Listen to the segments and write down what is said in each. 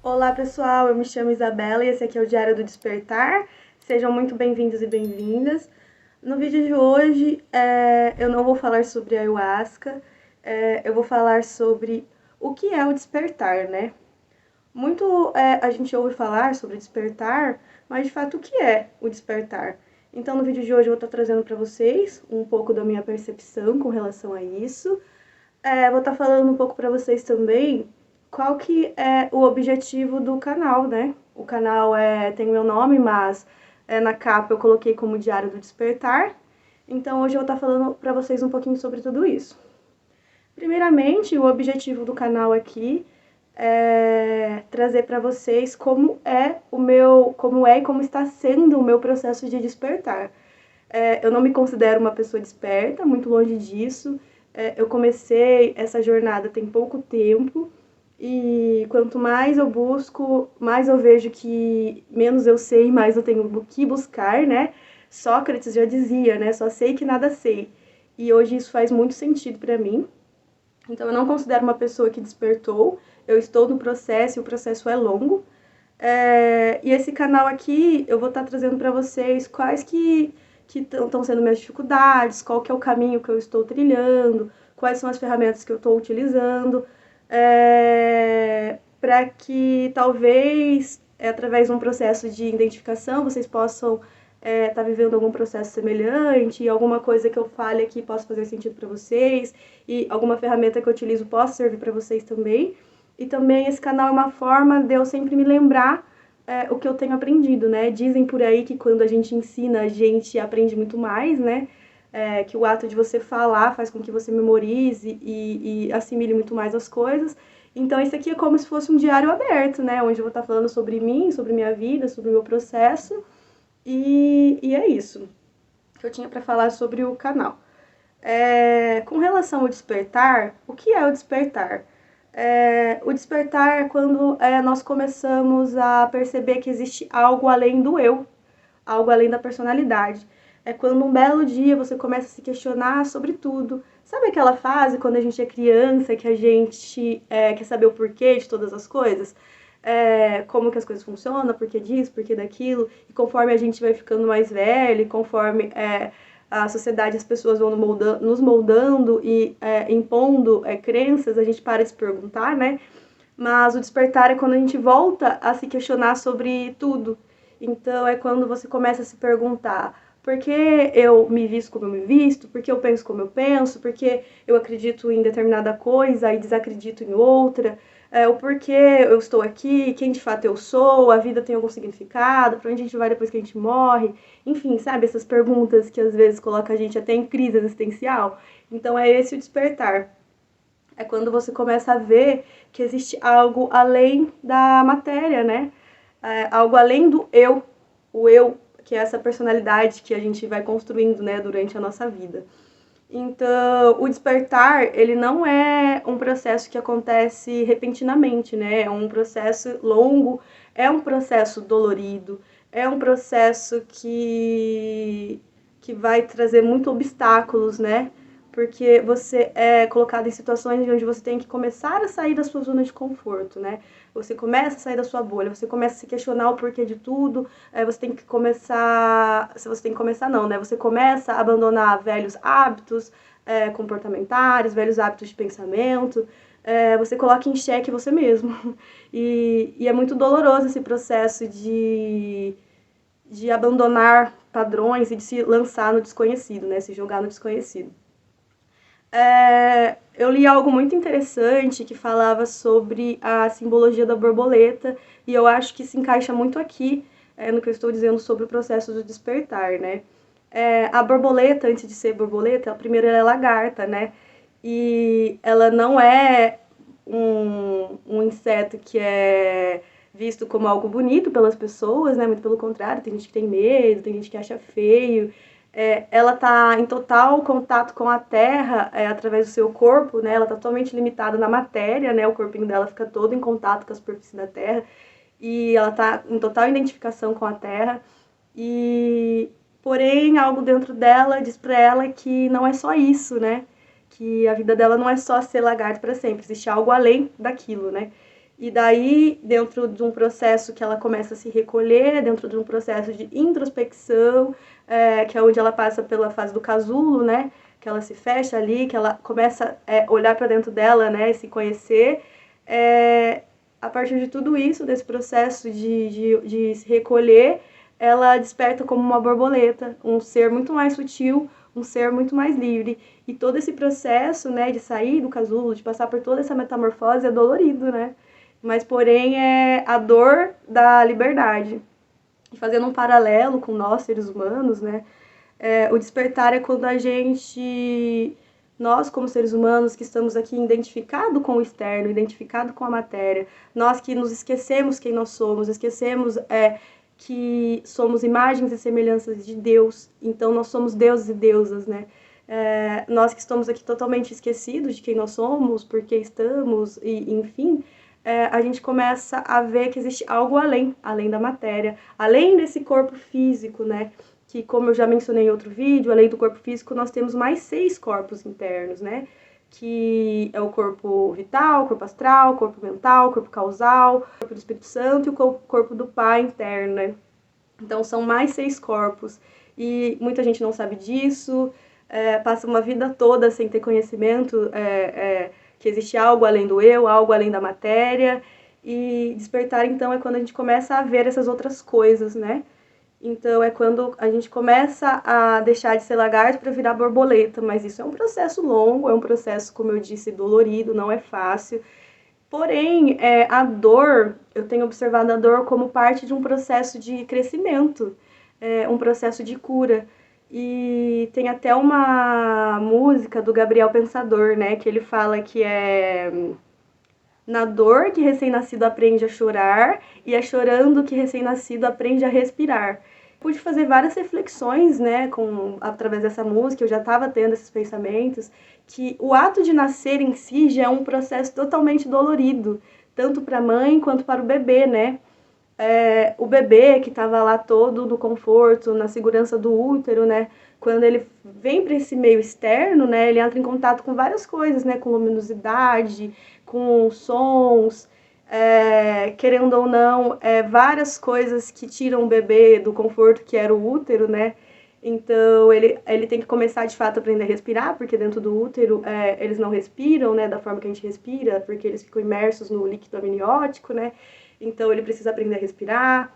Olá pessoal, eu me chamo Isabela e esse aqui é o Diário do Despertar. Sejam muito bem-vindos e bem-vindas. No vídeo de hoje eu não vou falar sobre ayahuasca, eu vou falar sobre o que é o despertar, né? Muito a gente ouve falar sobre despertar, mas de fato o que é o despertar? Então no vídeo de hoje eu vou estar trazendo para vocês um pouco da minha percepção com relação a isso. Vou estar falando um pouco para vocês também qual que é o objetivo do canal, né? O canal tem meu nome, mas na capa eu coloquei como Diário do Despertar. Então hoje eu vou estar falando para vocês um pouquinho sobre tudo isso. Primeiramente, o objetivo do canal aqui é trazer para vocês como é e como está sendo o meu processo de despertar. Eu não me considero uma pessoa desperta, muito longe disso. Eu comecei essa jornada tem pouco tempo e quanto mais eu busco, mais eu vejo que menos eu sei, mais eu tenho o que buscar, né? Sócrates já dizia, né? Só sei que nada sei. E hoje isso faz muito sentido para mim. Então eu não considero uma pessoa que despertou. Eu estou no processo e o processo é longo. E esse canal aqui eu vou estar trazendo para vocês quais que estão sendo minhas dificuldades, qual que é o caminho que eu estou trilhando, quais são as ferramentas que eu estou utilizando, para que talvez, através de um processo de identificação, vocês possam estar vivendo algum processo semelhante, alguma coisa que eu fale aqui possa fazer sentido para vocês, e alguma ferramenta que eu utilizo possa servir para vocês também. E também esse canal é uma forma de eu sempre me lembrar o que eu tenho aprendido, né? Dizem por aí que quando a gente ensina, a gente aprende muito mais, né? Que o ato de você falar faz com que você memorize e assimile muito mais as coisas. Então, isso aqui é como se fosse um diário aberto, né? Onde eu vou estar falando sobre mim, sobre minha vida, sobre o meu processo. E é isso que eu tinha para falar sobre o canal. Com relação ao despertar, o que é o despertar? O despertar é quando nós começamos a perceber que existe algo além do eu, algo além da personalidade. É quando um belo dia você começa a se questionar sobre tudo. Sabe aquela fase quando a gente é criança, que a gente quer saber o porquê de todas as coisas? Como que as coisas funcionam, porquê disso, porquê daquilo. E conforme a gente vai ficando mais velho, conforme a sociedade, as pessoas vão nos moldando e impondo crenças, a gente para de se perguntar, né? Mas o despertar é quando a gente volta a se questionar sobre tudo. Então é quando você começa a se perguntar por que eu me visto como eu me visto, por que eu penso como eu penso, por que eu acredito em determinada coisa e desacredito em outra, o porquê eu estou aqui, quem de fato eu sou, a vida tem algum significado, para onde a gente vai depois que a gente morre, enfim, sabe, essas perguntas que às vezes colocam a gente até em crise existencial. Então é esse o despertar. É quando você começa a ver que existe algo além da matéria, né? Algo além do eu, o eu, que é essa personalidade que a gente vai construindo, né, durante a nossa vida. Então, o despertar, ele não é um processo que acontece repentinamente, né? É um processo longo, é um processo dolorido, é um processo que vai trazer muitos obstáculos, né? Porque você é colocado em situações onde você tem que começar a sair da sua zona de conforto, né? Você começa a sair da sua bolha, você começa a se questionar o porquê de tudo, você tem que começar... Se você tem que começar, não, né? Você começa a abandonar velhos hábitos comportamentais, velhos hábitos de pensamento, você coloca em xeque você mesmo. E é muito doloroso esse processo de abandonar padrões e de se lançar no desconhecido, né? Se jogar no desconhecido. Eu li algo muito interessante que falava sobre a simbologia da borboleta e eu acho que se encaixa muito aqui no que eu estou dizendo sobre o processo do despertar, né? A borboleta, antes de ser borboleta, a primeira ela é lagarta, né? E ela não é um inseto que é visto como algo bonito pelas pessoas, né? Muito pelo contrário, tem gente que tem medo, tem gente que acha feio. Ela está em total contato com a terra através do seu corpo, né? Ela está totalmente limitada na matéria, né? O corpinho dela fica todo em contato com a superfície da terra e ela está em total identificação com a terra. Porém, algo dentro dela diz para ela que não é só isso, né? Que a vida dela não é só ser lagarto para sempre, existe algo além daquilo, né? E daí, dentro de um processo que ela começa a se recolher, dentro de um processo de introspecção, que é onde ela passa pela fase do casulo, né? Que ela se fecha ali, que ela começa a olhar para dentro dela, né? E se conhecer. A partir de tudo isso, desse processo de se recolher, ela desperta como uma borboleta, um ser muito mais sutil, um ser muito mais livre. E todo esse processo, né, de sair do casulo, de passar por toda essa metamorfose é dolorido, né? Mas, porém, é a dor da liberdade. E fazendo um paralelo com nós, seres humanos, né? O despertar é quando nós como seres humanos que estamos aqui identificados com o externo, identificados com a matéria, nós que nos esquecemos quem nós somos, esquecemos que somos imagens e semelhanças de Deus, então nós somos deuses e deusas, né? Nós que estamos aqui totalmente esquecidos de quem nós somos, por que estamos, e enfim, a gente começa a ver que existe algo além da matéria, além desse corpo físico, né? Que, como eu já mencionei em outro vídeo, além do corpo físico, nós temos mais 6 corpos internos, né? Que é o corpo vital, o corpo astral, o corpo mental, o corpo causal, o corpo do Espírito Santo e o corpo do Pai interno, né? Então, são mais 6 corpos. E muita gente não sabe disso, passa uma vida toda sem ter conhecimento que existe algo além do eu, algo além da matéria. E despertar, então, é quando a gente começa a ver essas outras coisas, né? Então, é quando a gente começa a deixar de ser lagarto para virar borboleta, mas isso é um processo longo, é um processo, como eu disse, dolorido, não é fácil. Porém, a dor, eu tenho observado a dor como parte de um processo de crescimento, um processo de cura. E tem até uma música do Gabriel Pensador, né, que ele fala que é na dor que recém-nascido aprende a chorar e é chorando que recém-nascido aprende a respirar. Pude fazer várias reflexões, né, através dessa música, eu já estava tendo esses pensamentos, que o ato de nascer em si já é um processo totalmente dolorido, tanto para a mãe quanto para o bebê, né? O bebê que estava lá todo no conforto, na segurança do útero, né? Quando ele vem para esse meio externo, né? Ele entra em contato com várias coisas, né? Com luminosidade, com sons, querendo ou não, várias coisas que tiram o bebê do conforto que era o útero, né? Então, ele tem que começar, de fato, a aprender a respirar, porque dentro do útero eles não respiram, né, da forma que a gente respira, porque eles ficam imersos no líquido amniótico, né? Então, ele precisa aprender a respirar.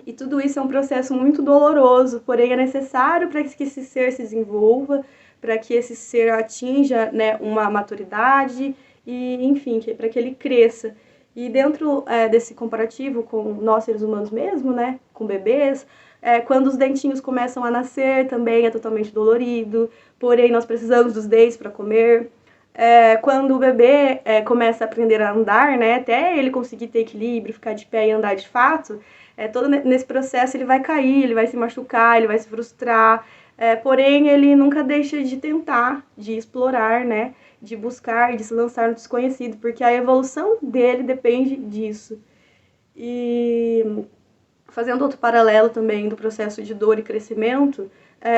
E tudo isso é um processo muito doloroso, porém é necessário para que esse ser se desenvolva, para que esse ser atinja, né, uma maturidade e, enfim, para que ele cresça. E dentro desse comparativo com nós seres humanos mesmo, né, com bebês, quando os dentinhos começam a nascer também é totalmente dolorido, porém nós precisamos dos dentes para comer. Quando o bebê começa a aprender a andar, né, até ele conseguir ter equilíbrio, ficar de pé e andar de fato, todo nesse processo ele vai cair, ele vai se machucar, ele vai se frustrar, porém ele nunca deixa de tentar, de explorar, né, de buscar, de se lançar no desconhecido, porque a evolução dele depende disso. E fazendo outro paralelo também do processo de dor e crescimento,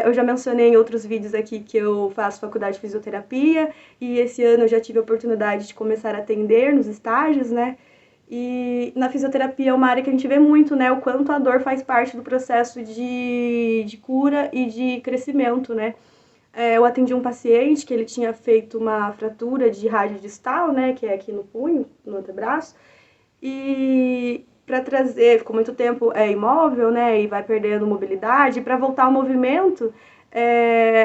eu já mencionei em outros vídeos aqui que eu faço faculdade de fisioterapia e esse ano eu já tive a oportunidade de começar a atender nos estágios, né? E na fisioterapia é uma área que a gente vê muito, né? O quanto a dor faz parte do processo de cura e de crescimento, né? Eu atendi um paciente que ele tinha feito uma fratura de rádio distal, né? Que é aqui no punho, no antebraço. E para trazer, ficou muito tempo imóvel, né, e vai perdendo mobilidade, para voltar ao movimento,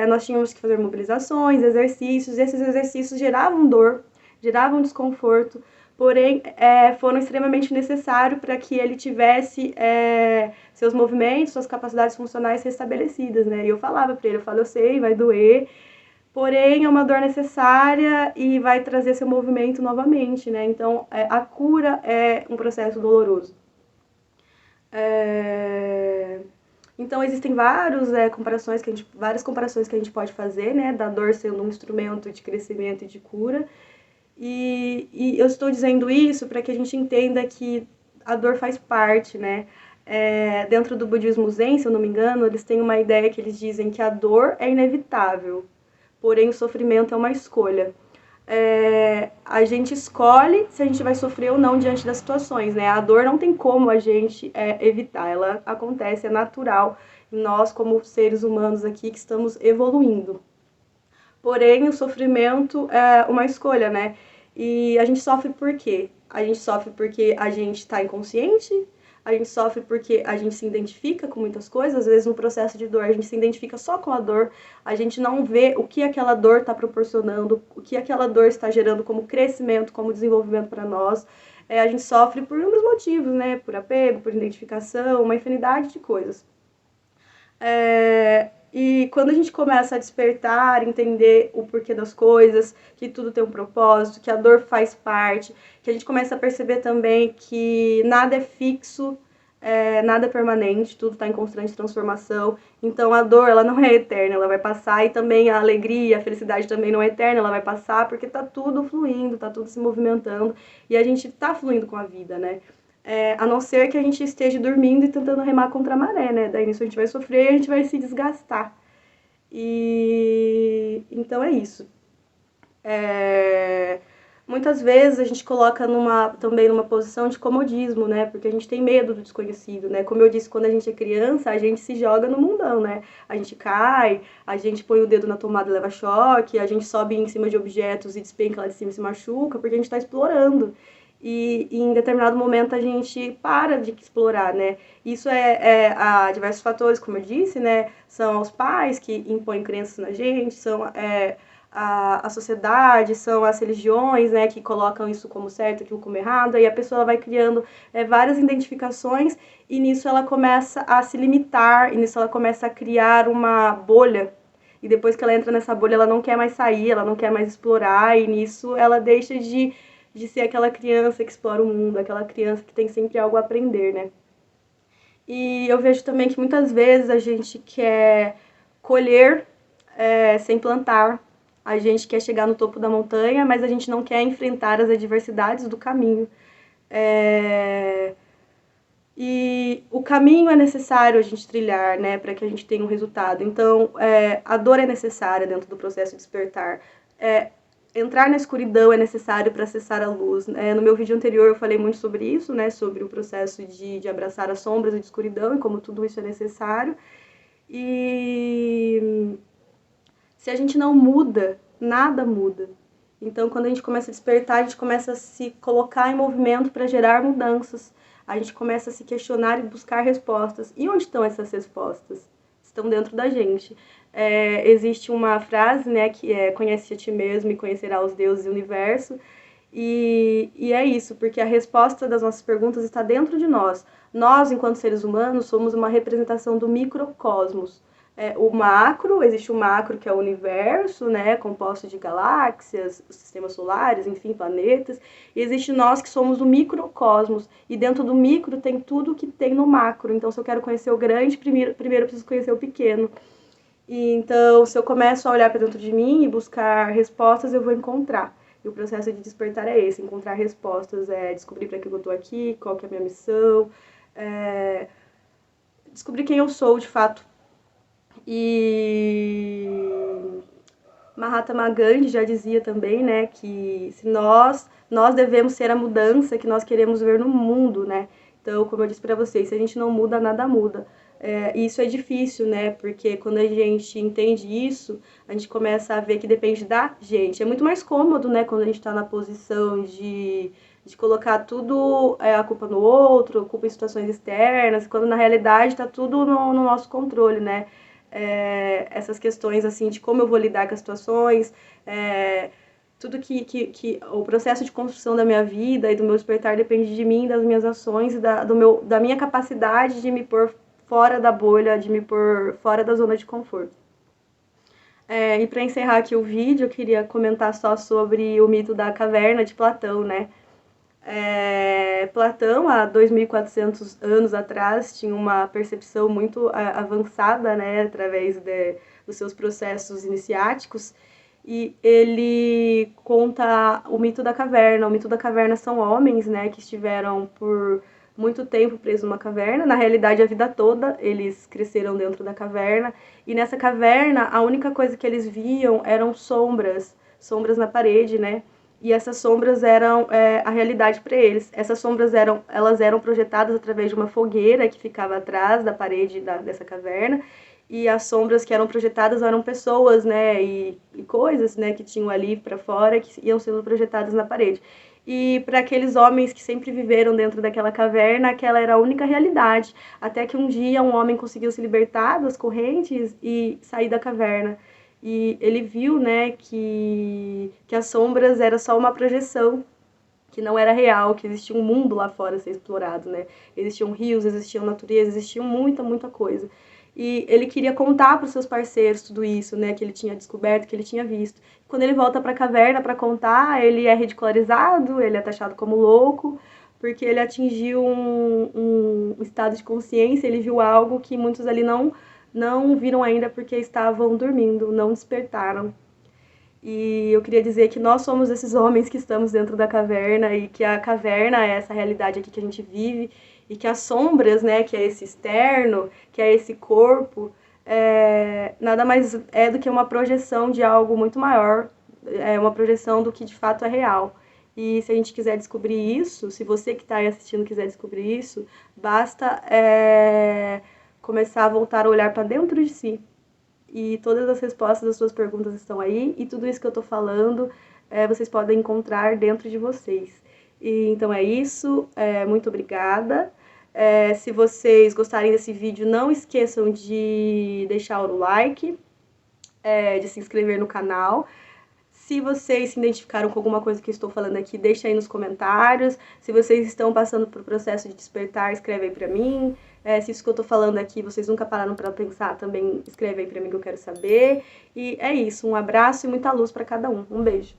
nós tínhamos que fazer mobilizações, exercícios, e esses exercícios geravam dor, geravam desconforto, porém foram extremamente necessários para que ele tivesse seus movimentos, suas capacidades funcionais restabelecidas, né, e eu falava para ele, eu sei, vai doer, porém é uma dor necessária e vai trazer seu movimento novamente, né? Então, a cura é um processo doloroso. Então, existem várias comparações que a gente pode fazer, né? Da dor sendo um instrumento de crescimento e de cura. E eu estou dizendo isso para que a gente entenda que a dor faz parte, né? Dentro do budismo zen, se eu não me engano, eles têm uma ideia que eles dizem que a dor é inevitável, porém o sofrimento é uma escolha. a gente escolhe se a gente vai sofrer ou não diante das situações, né? A dor não tem como a gente evitar, ela acontece, é natural em nós como seres humanos aqui que estamos evoluindo. Porém, o sofrimento é uma escolha, né? E a gente sofre por quê? A gente sofre porque a gente está inconsciente, a gente sofre porque a gente se identifica com muitas coisas, às vezes no processo de dor a gente se identifica só com a dor, a gente não vê o que aquela dor está proporcionando, o que aquela dor está gerando como crescimento, como desenvolvimento para nós. A gente sofre por inúmeros motivos, né? Por apego, por identificação, uma infinidade de coisas. E quando a gente começa a despertar, entender o porquê das coisas, que tudo tem um propósito, que a dor faz parte, que a gente começa a perceber também que nada é fixo, nada é permanente, tudo está em constante transformação. Então a dor, ela não é eterna, ela vai passar, e também a alegria, a felicidade também não é eterna, ela vai passar, porque tá tudo fluindo, tá tudo se movimentando, e a gente tá fluindo com a vida, né? A não ser que a gente esteja dormindo e tentando remar contra a maré, né? Daí nisso a gente vai sofrer e a gente vai se desgastar. E então é isso. Muitas vezes a gente coloca também numa posição de comodismo, né? Porque a gente tem medo do desconhecido, né? Como eu disse, quando a gente é criança, a gente se joga no mundão, né? A gente cai, a gente põe o dedo na tomada e leva choque, a gente sobe em cima de objetos e despenca lá de cima e se machuca, porque a gente está explorando. E em determinado momento a gente para de explorar, né? Isso há diversos fatores, como eu disse, né? São os pais que impõem crenças na gente, são a sociedade, são as religiões, né, que colocam isso como certo, aquilo como errado, aí a pessoa vai criando várias identificações e nisso ela começa a se limitar, e nisso ela começa a criar uma bolha, e depois que ela entra nessa bolha ela não quer mais sair, ela não quer mais explorar, e nisso ela deixa de ser aquela criança que explora o mundo, aquela criança que tem sempre algo a aprender, né. E eu vejo também que muitas vezes a gente quer colher sem plantar, a gente quer chegar no topo da montanha, mas a gente não quer enfrentar as adversidades do caminho. E o caminho é necessário a gente trilhar, né, para que a gente tenha um resultado. Então, a dor é necessária dentro do processo de despertar. Entrar na escuridão é necessário para acessar a luz. No meu vídeo anterior eu falei muito sobre isso, né, sobre o processo de abraçar as sombras e de escuridão e como tudo isso é necessário. E se a gente não muda, nada muda. Então, quando a gente começa a despertar, a gente começa a se colocar em movimento para gerar mudanças. A gente começa a se questionar e buscar respostas. E onde estão essas respostas? Estão dentro da gente. Existe uma frase, né, que é conhece a ti mesmo e conhecerá os deuses e o universo. E é isso, porque a resposta das nossas perguntas está dentro de nós. Nós, enquanto seres humanos, somos uma representação do microcosmos. O macro, existe o macro que é o universo, né, composto de galáxias, sistemas solares, enfim, planetas, e existe nós que somos o microcosmos, e dentro do micro tem tudo que tem no macro. Então, se eu quero conhecer o grande, primeiro eu preciso conhecer o pequeno. E então, se eu começo a olhar para dentro de mim e buscar respostas, eu vou encontrar. E o processo de despertar é esse, encontrar respostas, descobrir para que eu estou aqui, qual que é a minha missão, descobrir quem eu sou de fato. E Mahatma Gandhi já dizia também, né, que se nós devemos ser a mudança que nós queremos ver no mundo, né? Então, como eu disse para vocês, se a gente não muda, nada muda. Isso é difícil, né? Porque quando a gente entende isso, a gente começa a ver que depende da gente. É muito mais cômodo, né, quando a gente está na posição de colocar tudo a culpa no outro, a culpa em situações externas, quando na realidade está tudo no nosso controle, né? Essas questões assim de como eu vou lidar com as situações, tudo que o processo de construção da minha vida e do meu despertar depende de mim, das minhas ações e da minha capacidade de me pôr fora da bolha, de me pôr fora da zona de conforto. E para encerrar aqui o vídeo, eu queria comentar só sobre o mito da caverna de Platão, né? Platão, há 2.400 anos atrás, tinha uma percepção muito avançada, né, através dos seus processos iniciáticos, e ele conta o mito da caverna. O mito da caverna são homens, né, que estiveram por muito tempo presos numa caverna, na realidade a vida toda eles cresceram dentro da caverna, e nessa caverna a única coisa que eles viam eram sombras sombras na parede, né? E essas sombras eram a realidade para eles. Essas sombras elas eram projetadas através de uma fogueira que ficava atrás da parede dessa caverna, e as sombras que eram projetadas eram pessoas, né, e coisas, né, que tinham ali para fora, que iam sendo projetadas na parede. E para aqueles homens que sempre viveram dentro daquela caverna, aquela era a única realidade, até que um dia um homem conseguiu se libertar das correntes e sair da caverna. E ele viu, né, que as sombras era só uma projeção, que não era real, que existia um mundo lá fora a ser explorado, né? Existiam rios, existiam natureza, existia muita coisa. E ele queria contar para os seus parceiros tudo isso, né, que ele tinha descoberto, que ele tinha visto. Quando ele volta para a caverna para contar, ele é ridicularizado, ele é taxado como louco, porque ele atingiu um estado de consciência, ele viu algo que muitos ali não viram ainda porque estavam dormindo, não despertaram. E eu queria dizer que nós somos esses homens que estamos dentro da caverna e que a caverna é essa realidade aqui que a gente vive e que as sombras, né, que é esse externo, que é esse corpo, nada mais é do que uma projeção de algo muito maior, é uma projeção do que de fato é real. E se a gente quiser descobrir isso, se você que está aí assistindo quiser descobrir isso, basta começar a voltar a olhar para dentro de si. E todas as respostas das suas perguntas estão aí, e tudo isso que eu tô falando, vocês podem encontrar dentro de vocês. E, então é isso, muito obrigada. Se vocês gostarem desse vídeo, não esqueçam de deixar o like, de se inscrever no canal. Se vocês se identificaram com alguma coisa que eu estou falando aqui, deixa aí nos comentários. Se vocês estão passando por processo de despertar, escreve aí pra mim. Se isso que eu tô falando aqui, vocês nunca pararam pra pensar, também escreve aí pra mim que eu quero saber. E é isso, um abraço e muita luz pra cada um. Um beijo.